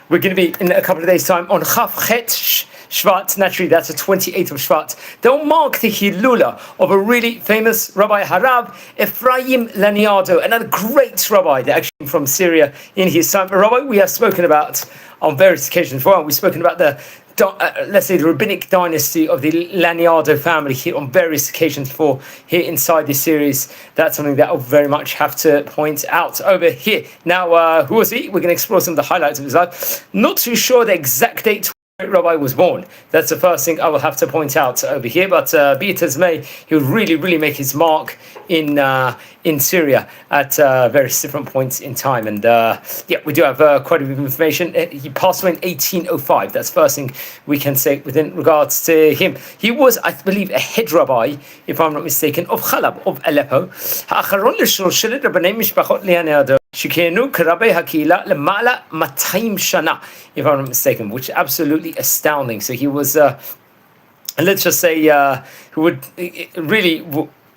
We're going to be in a couple of days' time on Chaf Chet Shvat. Naturally, that's the 28th of Shvat. They'll mark the Hilula of a really famous Rabbi Rabbi Ephraim Laniado, another great rabbi that actually from Syria in his time. A rabbi we have spoken about on various occasions. Well, we've spoken about the let's say the rabbinic dynasty of the Leniado family here on various occasions for here inside this series. That's something that I'll very much have to point out over here. Now, who was he? We're going to explore some of the highlights of his life. Not too sure the exact date Rabbi was born. That's the first thing I will have to point out over here. But be it as may, he would really make his mark in Syria at various different points in time. And we do have quite a bit of information. He passed away in 1805. That's the first thing we can say within regards to him. He was, I believe, a head rabbi, if I'm not mistaken, of Chalab, of Aleppo. האחרון לשושלת רבני משפחת לניאדו שכיהנו כרבי הקהילה למעלה 200 שנה, if I'm not mistaken, which is absolutely astounding. So he was, let's just say,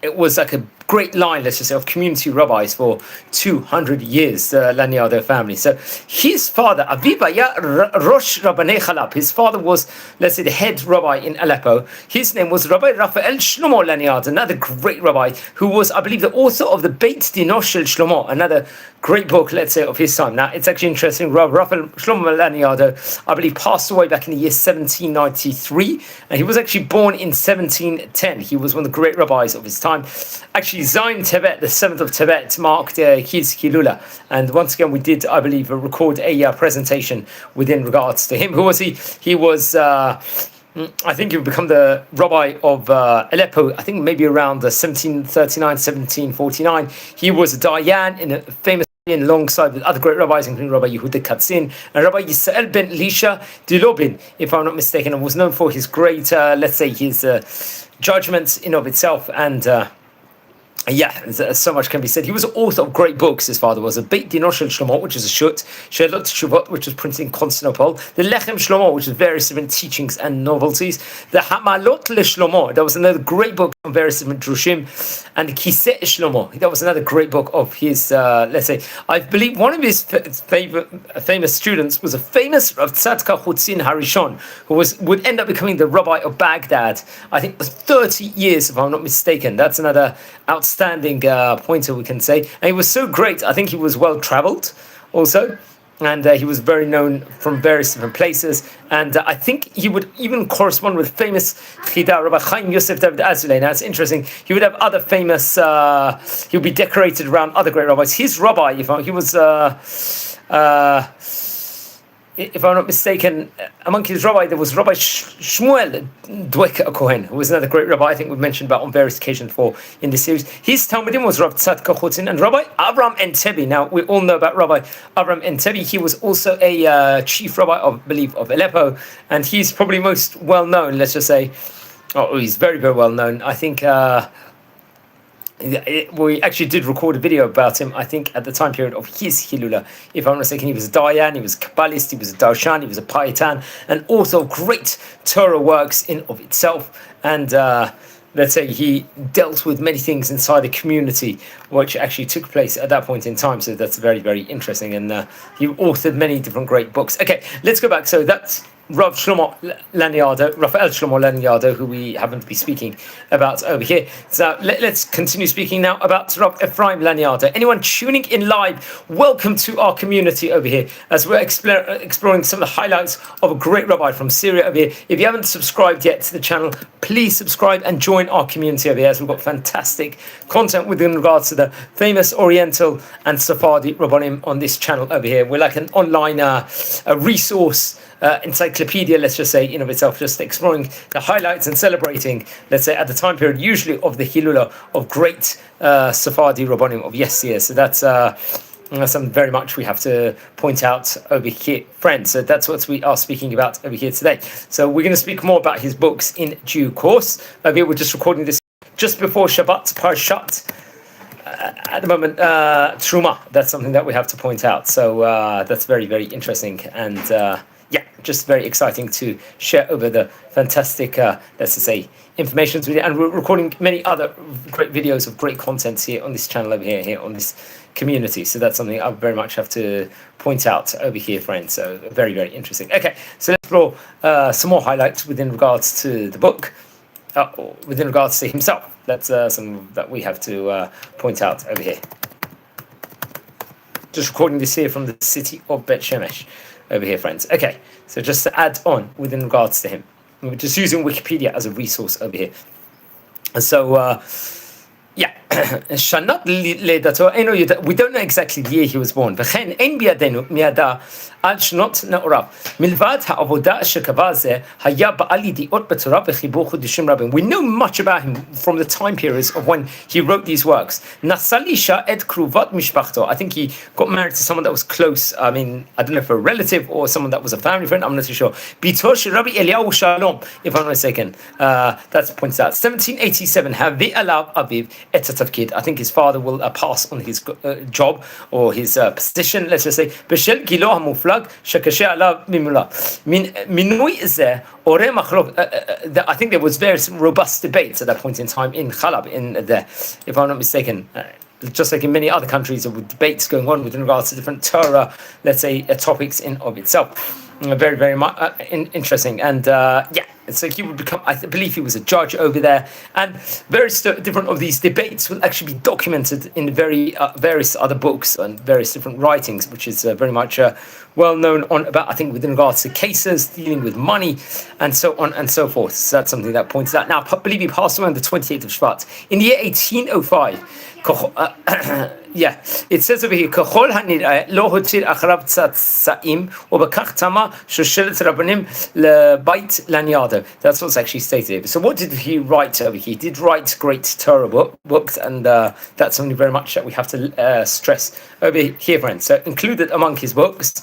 it was like a great line, let's just say, of community rabbis for 200 years, the Laniado family. So his father, Aviv ya Rosh Rabbanei Chalab, his father was, let's say, the head rabbi in Aleppo. His name was Rabbi Raphael Shlomo Laniado, another great rabbi who was, I believe, the author of the Beit Dino Shel Shlomo, another great book, let's say, of his time. Now, it's actually interesting. Raphael Shlomo Laniado, I believe, passed away back in the year 1793, and he was actually born in 1710. He was one of the great rabbis of his time. Actually, Zayin Tevet, the 7th of Tevet, marked his Hilula. And once again, we did, I believe, record a presentation within regards to him. Who was he? He was, I think he would become the rabbi of Aleppo, I think maybe around 1739, 1749. He was a Dayan in a famous alongside with other great rabbis, including Rabbi Yehuda Katzin and Rabbi Yisrael ben Lisha Dilobin, if I'm not mistaken, and was known for his great, let's say, his judgments in of itself. And so much can be said. He was the author of great books. His father was a Beit Dino Shel Shlomo, which is a shut, Shelot Shuvot, which was printed in Constantinople, the Lechem Shlomo, which is various different teachings and novelties, the Hamalot Le Shlomo, that was another great book on various different drushim, and Kiseh Shlomo, that was another great book of his, let's say, I believe one of his famous students was a famous Rav Tzadka Chutzin Harishon, who would end up becoming the rabbi of Baghdad, I think, for 30 years, if I'm not mistaken. That's another outstanding pointer, we can say. And he was so great. I think he was well traveled also, and he was very known from various different places. And I think he would even correspond with famous Chida Rabbi Chaim Yosef David Azulay. Now it's interesting, he would have other famous, he would be decorated around other great rabbis. His rabbi, he was if I'm not mistaken, among his rabbi, there was Rabbi Shmuel Dwek Kohen, who was another great rabbi I think we've mentioned about on various occasions for in this series. His Talmudim was Rabbi Tzadka Chutzin and Rabbi Avram Entebi. Now, we all know about Rabbi Avram Entebi. He was also a chief rabbi, I believe, of Aleppo, and he's probably most well known, let's just say. Oh, he's very well known. I think we actually did record a video about him, I think, at the time period of his Hilula. If I'm not mistaken, he was a Dayan, he was a Kabbalist, he was a Darshan, he was a Paitan, and also great Torah works in of itself. And let's say he dealt with many things inside the community, which actually took place at that point in time. So that's very interesting. And he authored many different great books. Okay, let's go back. So that's Rav Shlomo Laniado, Raphael Shlomo Laniado, who we happen to be speaking about over here. So let's continue speaking now about Rabbi Ephraim Laniado. Anyone tuning in live, welcome to our community over here as we're exploring some of the highlights of a great rabbi from Syria over here. If you haven't subscribed yet to the channel, please subscribe and join our community over here, as we've got fantastic content within regards to the famous Oriental and Sephardi Rabbanim on this channel over here. We're like an online a resource encyclopedia, let's just say, in of itself, just exploring the highlights and celebrating, let's say, at the time period, usually of the Hilula of great Sephardi Rabbanim of yesteryear. So that's something very much we have to point out over here, friends. So that's what we are speaking about over here today. So we're going to speak more about his books in due course. Over here, we're just recording this just before Shabbat, Parshat. At the moment, Truma, that's something that we have to point out. So that's very interesting. And yeah, just very exciting to share over the fantastic, let's just say, information with you. And we're recording many other great videos of great content here on this channel over here on this community. So that's something I very much have to point out over here, friends. So very, very interesting. Okay, so let's explore some more highlights within regards to the book, within regards to himself. That's something that we have to point out over here. Just recording this here from the city of Bet Shemesh over here, friends. Okay, so just to add on within regards to him, we're just using Wikipedia as a resource over here. And so, yeah, we don't know exactly the year he was born. על שנות נעוריו. מלבד העבודה שקבע זה, היה בעל ידיעות בתורה וחיבור חידושים רבים. We know much about him from the time periods of when he wrote these works. נשא לאישה את קרובת משפחתו. I think he got married to someone that was close. I mean, I don't know if a relative or someone that was a family friend, I'm not too sure. ביתו של רבי אליהו שלום, if I'm not mistaken. That's points out. 1787, הביא עליו אביו את התפקיד. I think his father will pass on his job or his position, let's just say, בשל גילו המופלג שקשה עליו ממולה. מינוי זה עורר מחלוקת. I think there was very robust debates at that point in time in Chalab, in there, if I'm not mistaken. Just like in many other countries, there were debates going on with regards to different Torah, let's say, topics in of itself. Very, very much interesting. And yeah, so he would become, I believe he was a judge over there. And various different of these debates will actually be documented in various other books and various different writings, which is very much well known on about, I think, within regards to cases dealing with money and so on and so forth. So that's something that points out. Now, I believe he passed away on the 28th of Shvat. In the year 1805, yeah, it says over here, ככל הנראה לא הותיר אחריו צאצאים, ובכך תמה שושלת רבנים לבית לניאדו. That's what's actually stated. So what did he write over here? He did write great Torah books, and that's something very much that we have to stress over here, friends. So included among his books,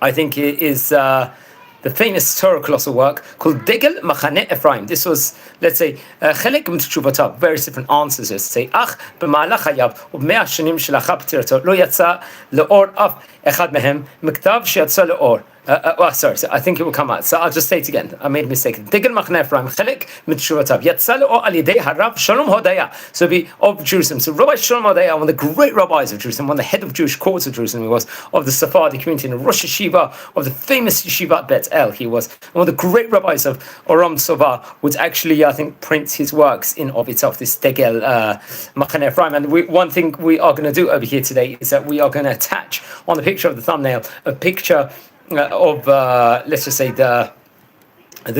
I think it is the famous Torah colossal work called Degel Machane Ephraim. This was, let's say, חלק מתשובותיו, various different answers. Let's say, אך במהלך חייו וב100 השנים שלאחר פטירתו לא יצא לאור אף אחד מהם מכתב שיצא לאור. Sorry, so I think it will come out. So I'll just say it again. I made a mistake. דגל מחנה אפרים, חלק מתשובותיו, יצא לאור על ידי הרב שלום הודיה. So be of Jerusalem. So Rabbi Shalom Hodaya, one of the great rabbis of Jerusalem, one of the head of Jewish courts of Jerusalem, he was, of the Sephardi community, and Rosh Yeshiva of the famous Yeshivat Bet El, he was. One of the great rabbis of Oram Sova would actually, I think, print his works in of itself, this Degel Machane Ephraim. And one thing we are going to do over here today is that we are going to attach on the picture of the thumbnail a picture of let's just say the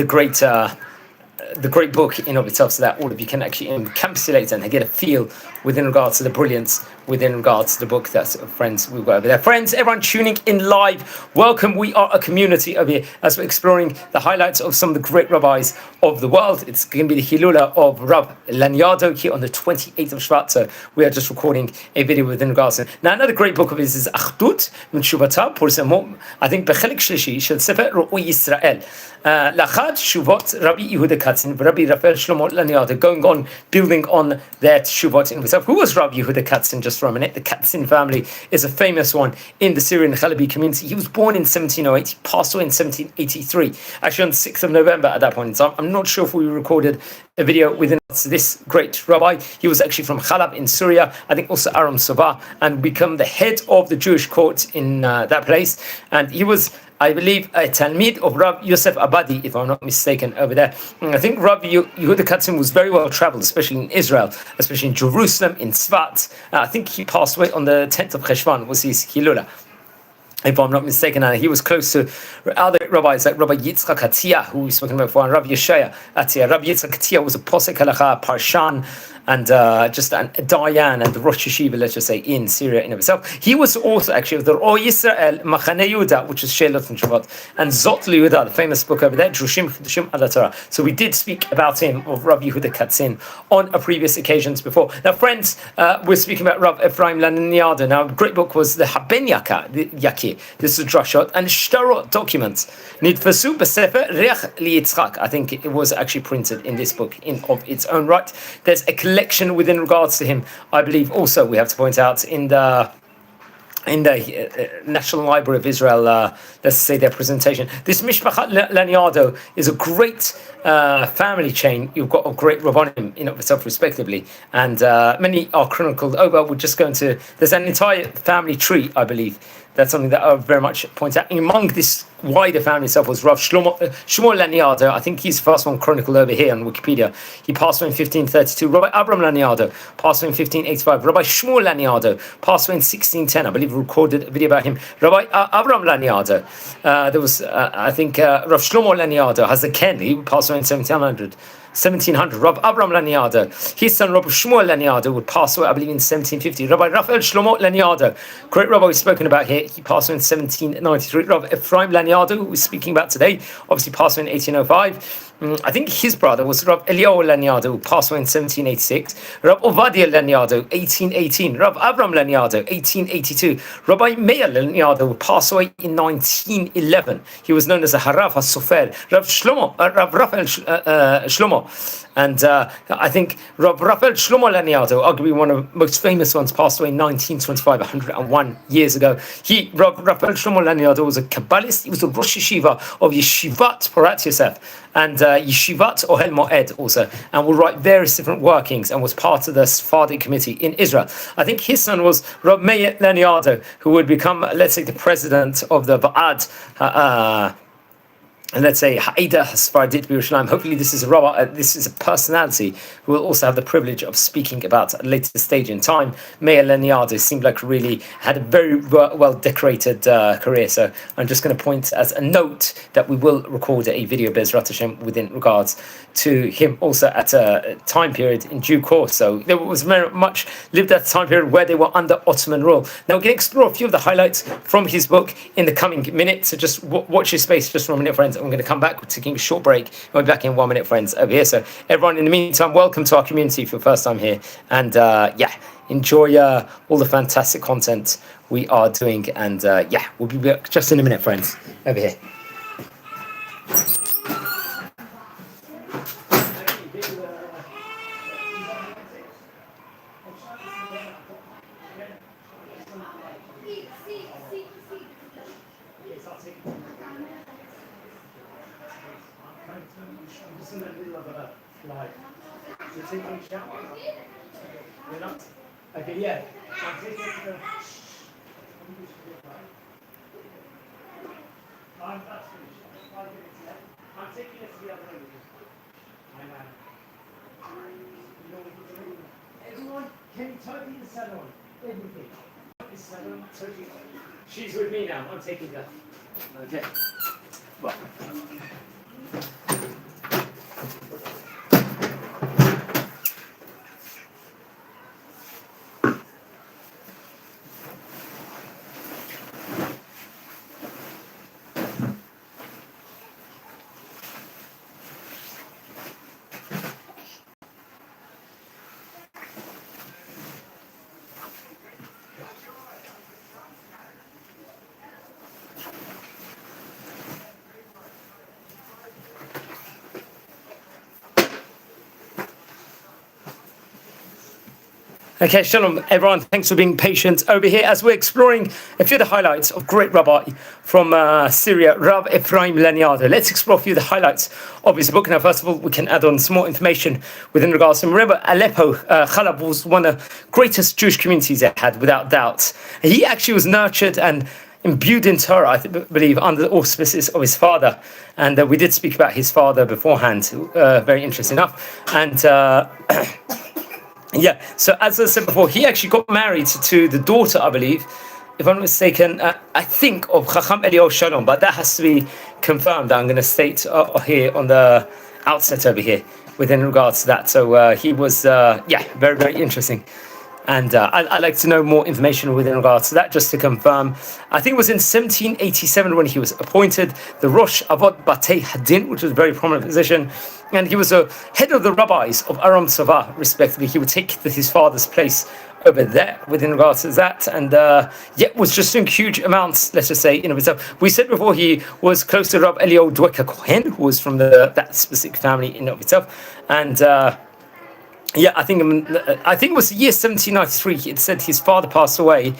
great book in of itself, so that all of you can actually encapsulate and get a feel within regards to the brilliance within regards to the book. That's friends we've got over there. Friends, everyone tuning in live, welcome. We are a community over here as we're exploring the highlights of some of the great rabbis of the world. It's going to be the Hilula of Rabbi Laniado here on the 28th of Shvat. So we are just recording a video within regards to. Now, another great book of his is Achdut Mitshuvata Pursamo, I think Bechelik Shlishi Shel Sefer Ro'u Yisrael. Lachad Shuvot Rabbi Yehuda Katzin, Rabbi Raphael Shlomo Laniado, going on, building on their Shuvot in himself. Who was Rabbi Yehuda Katzin? Just for a minute, the Katzin family is a famous one in the Syrian Rabbi community. He was born in 1708, he passed away in 1783, actually on the 6th of November at that point in time. I'm not sure if we recorded a video within this great rabbi. He was actually from Chalab in Syria, I think also Aram Sova, and become the head of the Jewish court in that place. And he was, I believe, a Talmid of Rav Yosef Abadi, if I'm not mistaken, over there. And I think Rav Yehuda Katzin was very well traveled, especially in Israel, especially in Jerusalem, in Tzfat. I think he passed away on the 10th of Cheshvan, was his Hilula, if I'm not mistaken. And he was close to other rabbis like Rabbi Yitzchak Atiyah, who we spoken about before, and Rabbi Yeshaya Atiyah. Rabbi Yitzchak Atiyah was a posek halacha, parshan, and just a Dayan and the Rosh Yeshiva, let's just say, in Syria in of itself. He was also actually of the O Yisrael Machane Yehuda, which is Shelot and Shabbat, and Zot Yehuda, the famous book over there, Drushim Chidushim Ala Torah. So we did speak about him, of Rabbi Yehuda Katzin, on a previous occasions before. Now, friends, we're speaking about Rabbi Ephraim Laniado. Now, a great book was the Haben Yakir. This is Drashot and Shtarot documents. Nidfasu B'Sefer Reach Liyitzchak. I think it was actually printed in this book in of its own right. There's a collection within regards to him, I believe also we have to point out, in the in the National Library of Israel, let's say their presentation. This Mishpachat Laniado is a great family chain. You've got a great Rabbanim in of itself, respectively, and many are chronicled over. We're just going to. There's an entire family tree, I believe. That's something that I very much point out. Among this wider family itself was Rav Shlomo Laniado. I think he's the first one chronicled over here on Wikipedia. He passed away in 1532. Rabbi Ephraim Laniado passed away in 1585. Rabbi Shmuel Laniado passed away in 1610. I believe we recorded a video about him. Rabbi Ephraim Laniado. There was, I think, Rav Shlomo Laniado has a Ken. He passed away in 1700. Rabbi Ephraim Laniado, his son Rabbi Shmuel Laniado would pass away, I believe, in 1750. Rabbi Raphael Shlomo Laniado, great rabbi we've spoken about here, he passed away in 1793. Rabbi Ephraim Laniado, who we're speaking about today, obviously passed away in 1805. I think his brother was Rabbi Eliyahu Laniado, who passed away in 1786. Rabbi Ovadia Laniado, 1818. Rabbi Avram Laniado, 1882. Rabbi Meir Laniado, who passed away in 1911. He was known as a Harav HaSofer. Rabbi Raphael Shlomo. And I think Rabbi Raphael Shlomo Laniado, arguably one of the most famous ones, passed away in 1925, 101 years ago. Rabbi Raphael Shlomo Laniado was a Kabbalist. He was a Rosh Yeshiva of Yeshivat Porat Yosef and Yeshivat Ohel Moed also, and will write various different workings and was part of the Sephardic committee in Israel. I think his son was Rabbi Meir Laniado, who would become, let's say, the president of the Ba'ad, and let's say Ha'ida Hasfaradit B'Yerushalayim. Hopefully this is a rabbi, this is a personality who will also have the privilege of speaking about at a later stage in time. Meir Laniado seemed like really had a very well decorated career. So I'm just going to point as a note that we will record a video Bezrat Hashem within regards to him also at a time period in due course. So there was very much lived at a time period where they were under Ottoman rule. Now we're going to explore a few of the highlights from his book in the coming minutes. So just watch your space just for a minute, friends. I'm going to come back. We're taking a short break. We'll be back in 1 minute, friends, over here. So everyone, in the meantime, welcome to our community for the first time here. And enjoy all the fantastic content we are doing. And we'll be back just in a minute, friends, over here. Okay, yeah. I'm taking it to the other room. Everyone, can you totally the salon? Everything. This salon, totally. She's with me now. I'm taking her. Okay. Well. Okay, shalom, everyone. Thanks for being patient over here as we're exploring a few of the highlights of great rabbi from Syria, Rabbi Ephraim Laniado. Let's explore a few of the highlights of his book. Now, first of all, we can add on some more information within regards to him. Remember, Aleppo, Chalab was one of the greatest Jewish communities it had, without doubt. He actually was nurtured and imbued in Torah, I believe, under the auspices of his father. And we did speak about his father beforehand, very interesting enough. And yeah, so as I said before, he actually got married to the daughter, I believe, if I'm not mistaken, I think of Chacham Eliyahu Shalom, but that has to be confirmed. I'm going to state here on the outset over here within regards to that. So he was, very, very interesting. And I'd like to know more information within regards to that, just to confirm. I think it was in 1787 when he was appointed the Rosh Avot Batei Hadin, which was a very prominent position. And he was a head of the rabbis of Aram Tzava, respectively. He would take his father's place over there within regards to that. And was just doing huge amounts, let's just say, in of itself. We said before he was close to Rabbi Eliyahu Dweka Kohen, who was from that specific family in of itself. And I think it was the year 1793. It said his father passed away,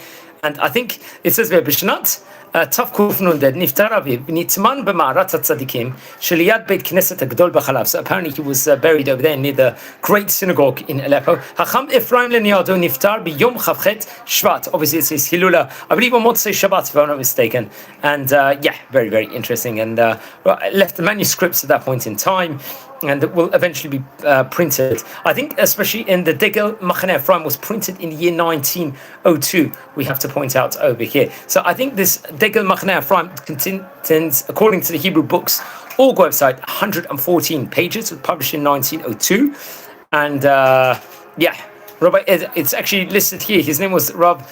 And I think it says there, Bishnat, Taf Kuf Nunded, Niftar Aviv, Nitzman B'Ma'arat HaTzadikim, Sheliyad Beit Knesset HaGdol B'Chalav. So apparently he was buried over there near the great synagogue in Aleppo. Hacham Ephraim Laniado, Niftar B'Yom Chavchet Shvat. Obviously it's his Hilula, I believe on Motzei Shabbat, if I'm not mistaken. And very, very interesting. And left the manuscripts at that point in time, and it will eventually be printed. I think especially in the Degel Machane Ephraim was printed in the year 1902, we have to point out over here. So I think this Degel Machane Ephraim contains, according to the Hebrew Books Org website, 114 pages. It was published in 1902. And Rabbi, it's actually listed here. His name was Rabbi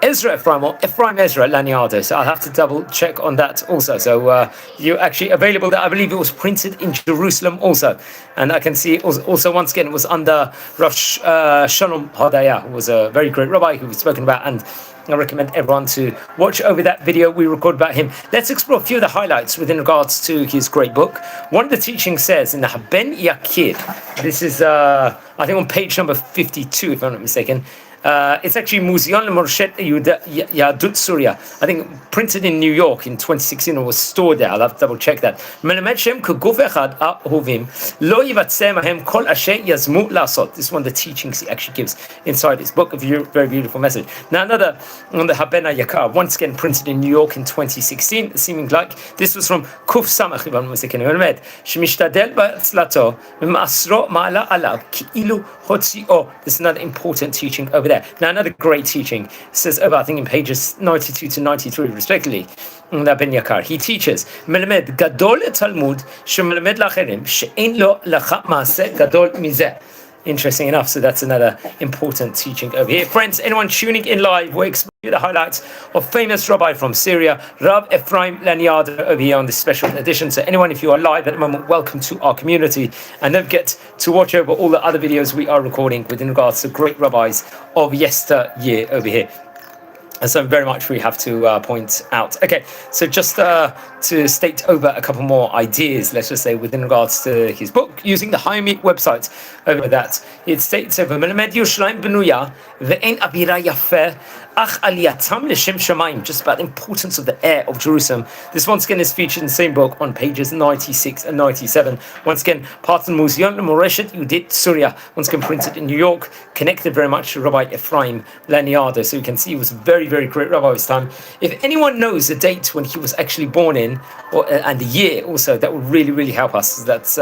Ephraim Ezra Laniado. So I'll have to double check on that also. So you're actually available there. I believe it was printed in Jerusalem also. And I can see also once again it was under Rav Shalom Hodaya, who was a very great rabbi who we've spoken about, and I recommend everyone to watch over that video we recorded about him. Let's explore a few of the highlights within regards to his great book. One of the teachings says in the Ben Yakir, this is I think on page number 52 if I'm not mistaken. It's actually Museum Morshet Yadut Surya. I think printed in New York in 2016 or was stored there. I'll have to double check that. This is one of the teachings he actually gives inside his book. A very beautiful message. Now another on the Habena Yakar, once again printed in New York in 2016, seeming like this was from Kuf Samach Ibn Musikin. Shemishtadel Ba'atzlato Masro Ma'ala Alav Ki'ilu Hotzio. This is another important teaching over there. Now another great teaching says over, I think in pages 92 to 93 respectively, Ben Yakar, he teaches Melamed Gadol Talmud Shemelamed Lacherim She'en Lo Lacha Maaseh Gadol Mizeh. Interesting enough, so that's another important teaching over here. Friends, anyone tuning in live, we're exploring the highlights of famous rabbi from Syria, Rabbi Ephraim Laniado, over here on this special edition. So anyone, if you are live at the moment, welcome to our community. And don't forget to watch over all the other videos we are recording within regards to great rabbis of yesteryear over here. And so very much we have to point out. Okay, so just to state over a couple more ideas, let's just say, within regards to his book, using the Hayami website over that. It states over, Melamed Yerushalayim Benuya, Ve'en Avira Yafeh, Ach Aliyatam L'Shem Shamayim, just about the importance of the air of Jerusalem. This once again is featured in the same book on pages 96 and 97. Once again, part of the Museum Moreshet Yudit Surya, once again printed in New York, connected very much to Rabbi Ephraim Laniado. So you can see he was a very, very great rabbi of his time. If anyone knows the date when he was actually born in, and the year also, that would really, really help us. That's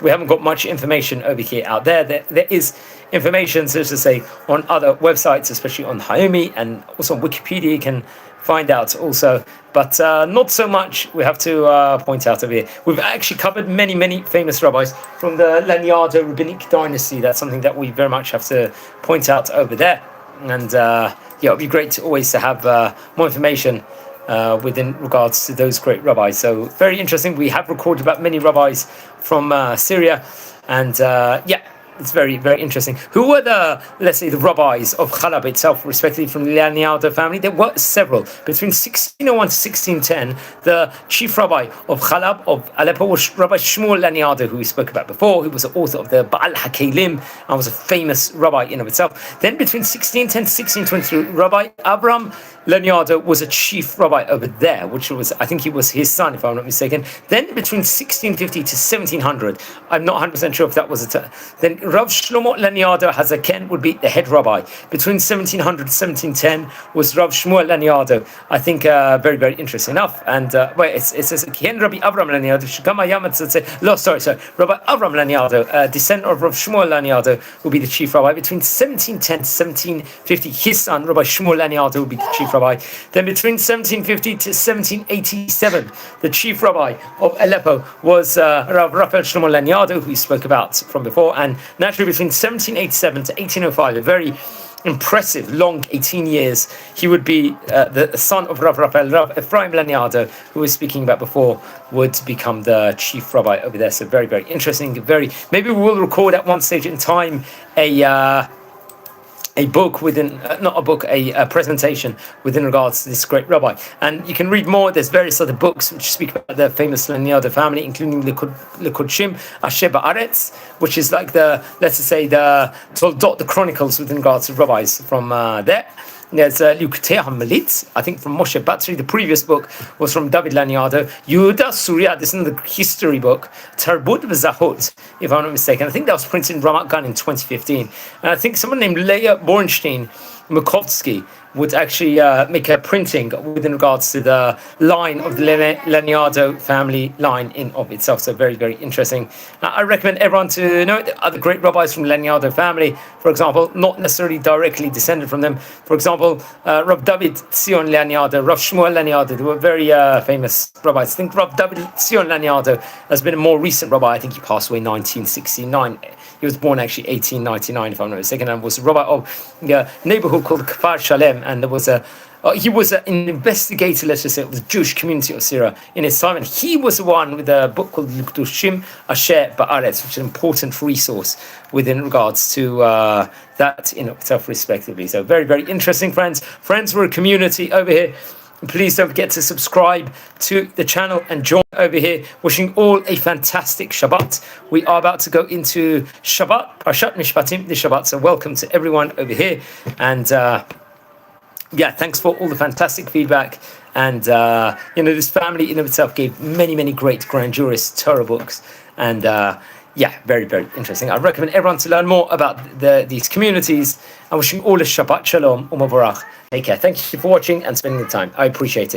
we haven't got much information over here out there. There is information, so to say, on other websites, especially on Hayami and also on Wikipedia, you can find out also, but not so much we have to point out over here. We've actually covered many, many famous rabbis from the Leniado rabbinic dynasty. That's something that we very much have to point out over there. And it'd be great to always to have more information within regards to those great rabbis. So very interesting. We have recorded about many rabbis from Syria, and it's very, very interesting. Who were the, let's say, the rabbis of Chalab itself, respectively from the Laniado family? There were several. Between 1601 to 1610, the chief rabbi of Chalab, of Aleppo, was Rabbi Shmuel Laniado, who we spoke about before, who was the author of the Baal HaKelim, and was a famous rabbi in of itself. Then between 1610 to 1623, Rabbi Abraham Laniado was a chief rabbi over there, which was, I think he was his son, if I'm not mistaken. Then between 1650 to 1700, I'm not 100% sure if that was then Rav Shlomo Laniado Hazaken would be the head rabbi. Between 1700 to 1710 was Rav Shmuel Laniado. I think very, very interesting enough. And it says Rabbi Avraham Laniado. Rabbi Avraham Laniado, descendant of Rav Shmuel Laniado, will be the chief rabbi. Between 1710 to 1750, his son Rabbi Shmuel Laniado will be the chief rabbi. Then between 1750 to 1787, the chief rabbi of Aleppo was Rav Raphael Shlomo Laniado, who we spoke about from before. And naturally, between 1787 to 1805, a very impressive, long 18 years, he would be the son of Rav Raphael, Rav Ephraim Laniado, who we were speaking about before, would become the chief rabbi over there. So very, very interesting. Maybe we will record at one stage in time a book within, not a book, a presentation within regards to this great rabbi. And you can read more. There's various other books which speak about the famous Leniado family, including Likudshim, Asher Ba'aretz, which is like the, let's say, the Toldot, the chronicles within regards to rabbis from there. There's Liukutei HaMalit, I think from Moshe Batsri. The previous book was from David Laniado. Yehuda Surya, this is the history book. Tarbut V'Zahot, if I'm not mistaken. I think that was printed in Ramat Gan in 2015. And I think someone named Leah Bornstein Makovsky would actually make a printing within regards to the line of the Leniado family line in of itself. So very, very interesting. I recommend everyone to know the other great rabbis from Leniado family, for example, not necessarily directly descended from them. For example, Rav David Tzion Laniado, Rav Shmuel Laniado, they were very famous rabbis. I think Rav David Tzion Laniado has been a more recent rabbi. I think he passed away in 1969. He was born actually 1899, if I'm not mistaken, and was a rabbi of a neighborhood called Kfar Shalem. And there was he was an investigator, let's just say, of the Jewish community of Syria in his time. And he was the one with a book called L'Kedushim Asher Ba'aretz, which is an important resource within regards to that in itself, respectively. So very, very interesting, friends. Friends, we're a community over here. Please don't forget to subscribe to the channel and join over here. Wishing all a fantastic Shabbat. We are about to go into Shabbat, Parshat Mishpatim, this Shabbat. So welcome to everyone over here. And thanks for all the fantastic feedback. And, this family in of itself gave many, many great grand jurists Torah books. And, very, very interesting. I recommend everyone to learn more about these communities. I'm wishing all a Shabbat Shalom, Umavarach. Take care. Thank you for watching and spending the time. I appreciate it.